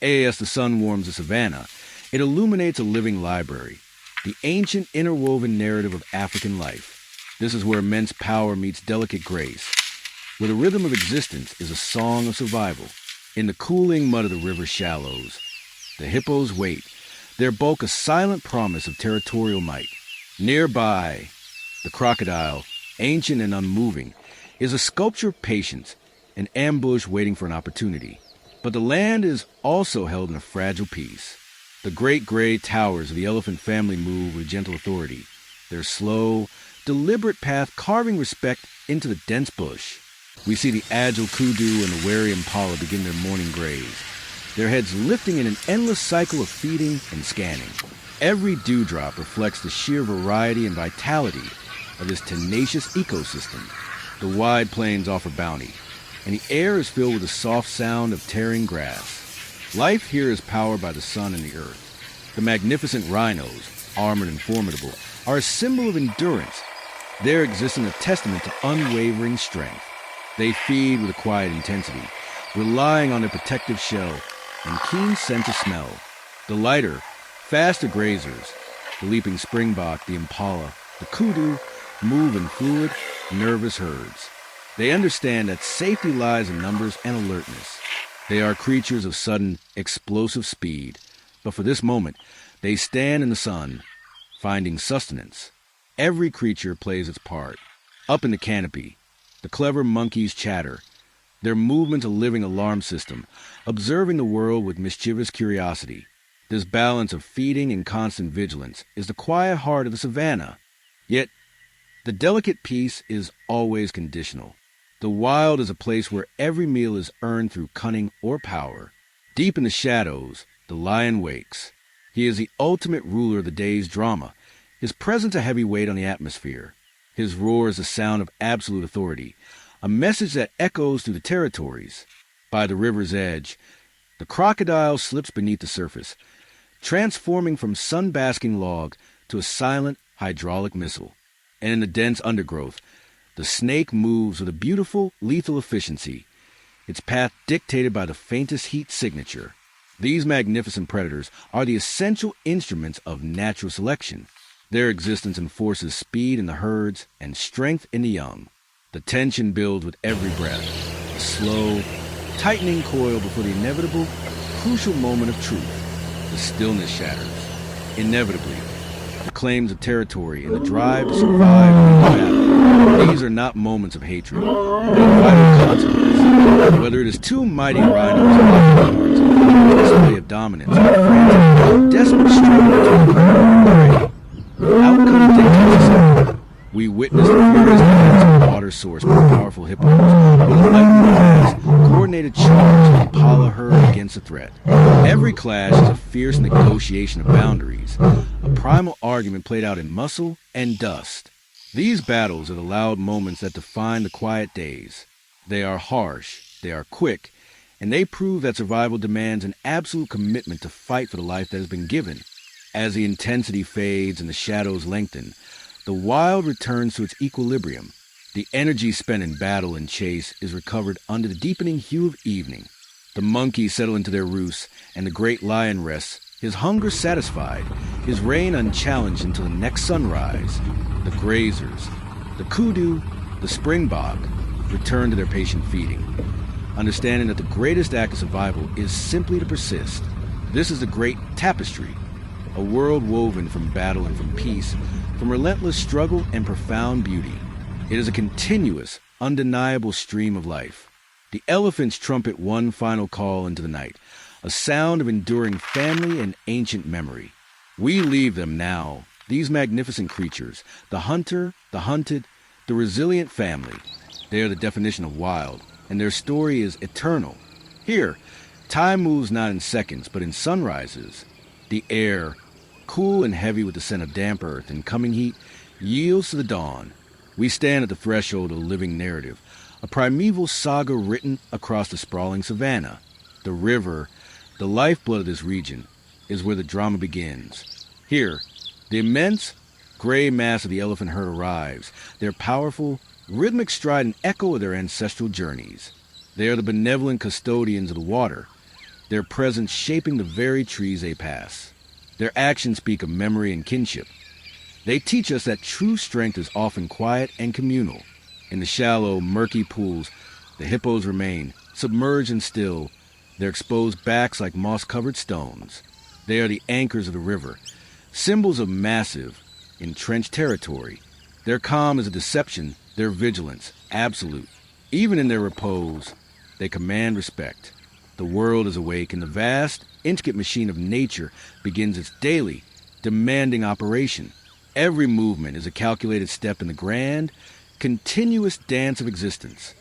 As the sun warms the savanna, it illuminates a living library, the ancient interwoven narrative of African life. This is where immense power meets delicate grace, where the rhythm of existence is a song of survival. In the cooling mud of the river's shallows, the hippos wait, their bulk a silent promise of territorial might. Nearby, the crocodile, ancient and unmoving, is a sculpture of patience, an ambush waiting for an opportunity. But the land is also held in a fragile peace. The great gray towers of the elephant family move with gentle authority, their slow, deliberate path carving respect into the dense bush. We see the agile kudu and the wary impala begin their morning graze, their heads lifting in an endless cycle of feeding and scanning. Every dewdrop reflects the sheer variety and vitality of this tenacious ecosystem. The wide plains offer bounty, and the air is filled with the soft sound of tearing grass. Life here is powered by the sun and the earth. The magnificent rhinos, armored and formidable, are a symbol of endurance, their existence a testament to unwavering strength. They feed with a quiet intensity, relying on their protective shell and keen sense of smell. The lighter, faster grazers, the leaping springbok, the impala, the kudu, move in fluid, nervous herds. They understand that safety lies in numbers and alertness. They are creatures of sudden, explosive speed, but for this moment, they stand in the sun, finding sustenance. Every creature plays its part. Up in the canopy, the clever monkeys chatter, their movements a living alarm system, observing the world with mischievous curiosity. This balance of feeding and constant vigilance is the quiet heart of the savanna. Yet, the delicate peace is always conditional. The wild is a place where every meal is earned through cunning or power. Deep in the shadows, the lion wakes. He is the ultimate ruler of the day's drama, his presence a heavy weight on the atmosphere. His roar is the sound of absolute authority, a message that echoes through the territories. By the river's edge, the crocodile slips beneath the surface, transforming from sun-basking log to a silent hydraulic missile. And in the dense undergrowth, the snake moves with a beautiful, lethal efficiency, its path dictated by the faintest heat signature. These magnificent predators are the essential instruments of natural selection. Their existence enforces speed in the herds and strength in the young. The tension builds with every breath, a slow, tightening coil before the inevitable, crucial moment of truth. The stillness shatters. Inevitably, the claims of territory and the drive to survive in battle. These are not moments of hatred. They are vital consequences. Whether it is two mighty rhinos locking horns in a display of dominance or frantic, desperate struggle to prey, the outcome dictates itself. We witness the furious defense of water source more powerful hippos, with a lightning fast, coordinated charge of the impala herd against the threat. Every clash is a fierce negotiation of boundaries, a primal argument played out in muscle and dust. These battles are the loud moments that define the quiet days. They are harsh, they are quick, and they prove that survival demands an absolute commitment to fight for the life that has been given. As the intensity fades and the shadows lengthen, the wild returns to its equilibrium. The energy spent in battle and chase is recovered under the deepening hue of evening. The monkeys settle into their roosts, and the great lion rests, his hunger satisfied, his reign unchallenged until the next sunrise. The grazers, the kudu, the springbok, return to their patient feeding, understanding that the greatest act of survival is simply to persist. This is the great tapestry, a world woven from battle and from peace, from relentless struggle and profound beauty. It is a continuous, undeniable stream of life. The elephants trumpet one final call into the night, a sound of enduring family and ancient memory. We leave them now, these magnificent creatures, the hunter, the hunted, the resilient family. They are the definition of wild, and their story is eternal. Here, time moves not in seconds, but in sunrises. The air, cool and heavy with the scent of damp earth and coming heat, yields to the dawn. We stand at the threshold of a living narrative, a primeval saga written across the sprawling savanna. The river, the lifeblood of this region, is where the drama begins. Here, the immense, gray mass of the elephant herd arrives, their powerful, rhythmic stride an echo of their ancestral journeys. They are the benevolent custodians of the water, their presence shaping the very trees they pass. Their actions speak of memory and kinship. They teach us that true strength is often quiet and communal. In the shallow, murky pools, the hippos remain, submerged and still, their exposed backs like moss-covered stones. They are the anchors of the river, symbols of massive, entrenched territory. Their calm is a deception, their vigilance, absolute. Even in their repose, they command respect. The world is awake, and the vast, intricate machine of nature begins its daily, demanding operation. Every movement is a calculated step in the grand, continuous dance of existence.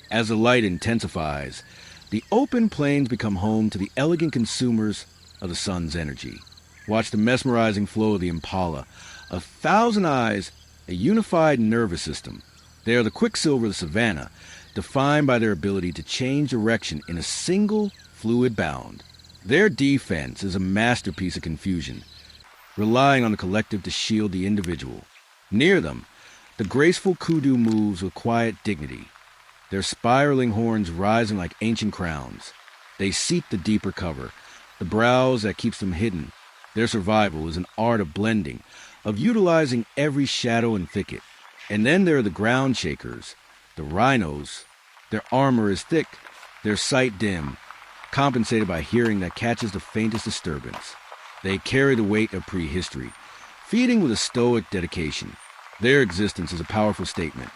As the light intensifies, the open plains become home to the elegant consumers of the sun's energy. Watch the mesmerizing flow of the impala, a thousand eyes, a unified nervous system. They are the quicksilver of the savanna, defined by their ability to change direction in a single fluid bound. Their defense is a masterpiece of confusion, relying on the collective to shield the individual. Near them, the graceful kudu moves with quiet dignity, their spiraling horns rising like ancient crowns. They seek the deeper cover, the browse that keeps them hidden. Their survival is an art of blending, of utilizing every shadow and thicket. And then there are the ground shakers, the rhinos. Their armor is thick, their sight dim, compensated by hearing that catches the faintest disturbance. They carry the weight of prehistory, feeding with a stoic dedication. Their existence is a powerful statement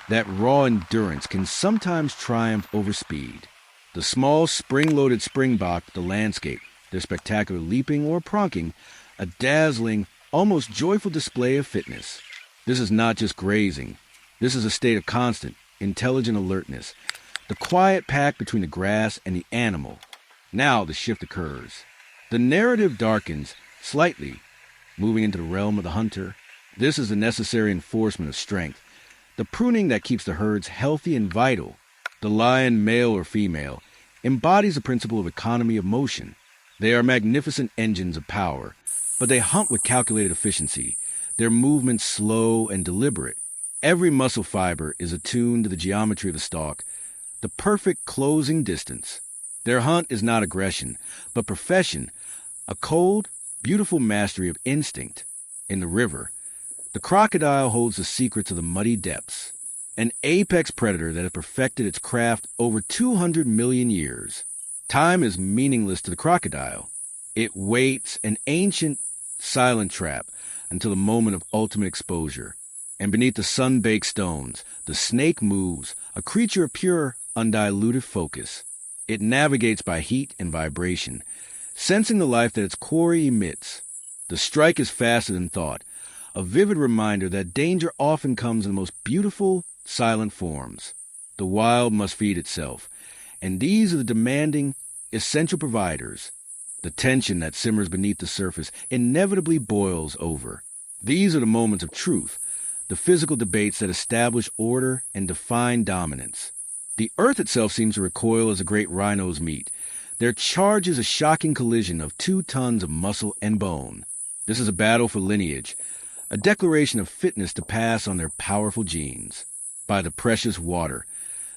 that raw endurance can sometimes triumph over speed. The small spring-loaded springbok, the landscape, their spectacular leaping or pronking, a dazzling, almost joyful display of fitness. This is not just grazing. This is a state of constant, intelligent alertness, the quiet pact between the grass and the animal. Now the shift occurs. The narrative darkens slightly, moving into the realm of the hunter. This is the necessary enforcement of strength, the pruning that keeps the herds healthy and vital. The lion, male or female, embodies the principle of economy of motion. They are magnificent engines of power, but they hunt with calculated efficiency, their movements slow and deliberate. Every muscle fiber is attuned to the geometry of the stalk, the perfect closing distance. Their hunt is not aggression, but profession, a cold, beautiful mastery of instinct. In the river, the crocodile holds the secrets of the muddy depths, an apex predator that has perfected its craft over 200 million years. Time is meaningless to the crocodile. It waits, an ancient, silent trap, until the moment of ultimate exposure. And beneath the sun-baked stones, the snake moves, a creature of pure, undiluted focus. It navigates by heat and vibration, sensing the life that its quarry emits. The strike is faster than thought, a vivid reminder that danger often comes in the most beautiful, silent forms. The wild must feed itself, and these are the demanding, essential providers. The tension that simmers beneath the surface inevitably boils over. These are the moments of truth, the physical debates that establish order and define dominance. The earth itself seems to recoil as the great rhinos meet. Their charge is a shocking collision of 2 tons of muscle and bone. This is a battle for lineage, a declaration of fitness to pass on their powerful genes. By the precious water,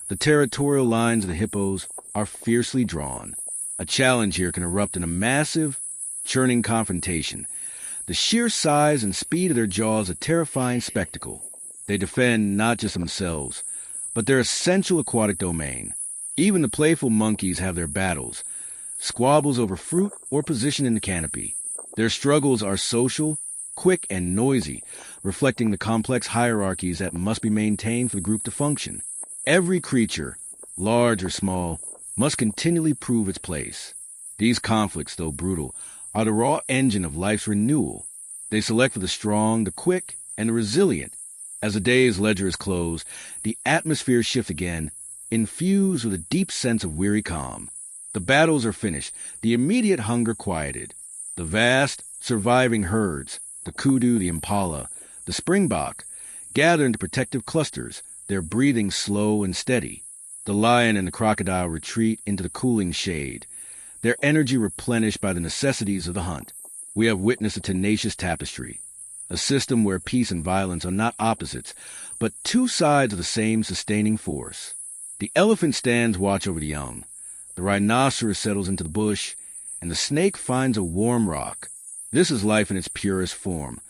the territorial lines of the hippos are fiercely drawn. A challenge here can erupt in a massive, churning confrontation. The sheer size and speed of their jaws a terrifying spectacle. They defend not just themselves, but their essential aquatic domain. Even the playful monkeys have their battles, squabbles over fruit or position in the canopy. Their struggles are social, quick, and noisy, reflecting the complex hierarchies that must be maintained for the group to function. Every creature, large or small, must continually prove its place. These conflicts, though brutal, are the raw engine of life's renewal. They select for the strong, the quick, and the resilient. As the day's ledger is closed, the atmosphere shifts again, infused with a deep sense of weary calm. The battles are finished, the immediate hunger quieted. The vast, surviving herds, the kudu, the impala, the springbok, gather into protective clusters, their breathing slow and steady. The lion and the crocodile retreat into the cooling shade, their energy replenished by the necessities of the hunt. We have witnessed a tenacious tapestry, a system where peace and violence are not opposites, but 2 sides of the same sustaining force. The elephant stands watch over the young, The rhinoceros settles into the bush, and the snake finds a warm rock. This is life in its purest form,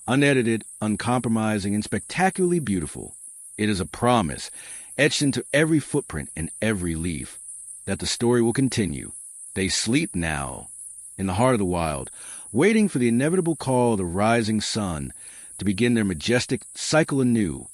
unedited, uncompromising, and spectacularly beautiful. It is a promise, etched into every footprint and every leaf, that the story will continue. They sleep now, in the heart of the wild, waiting for the inevitable call of the rising sun to begin their majestic cycle anew.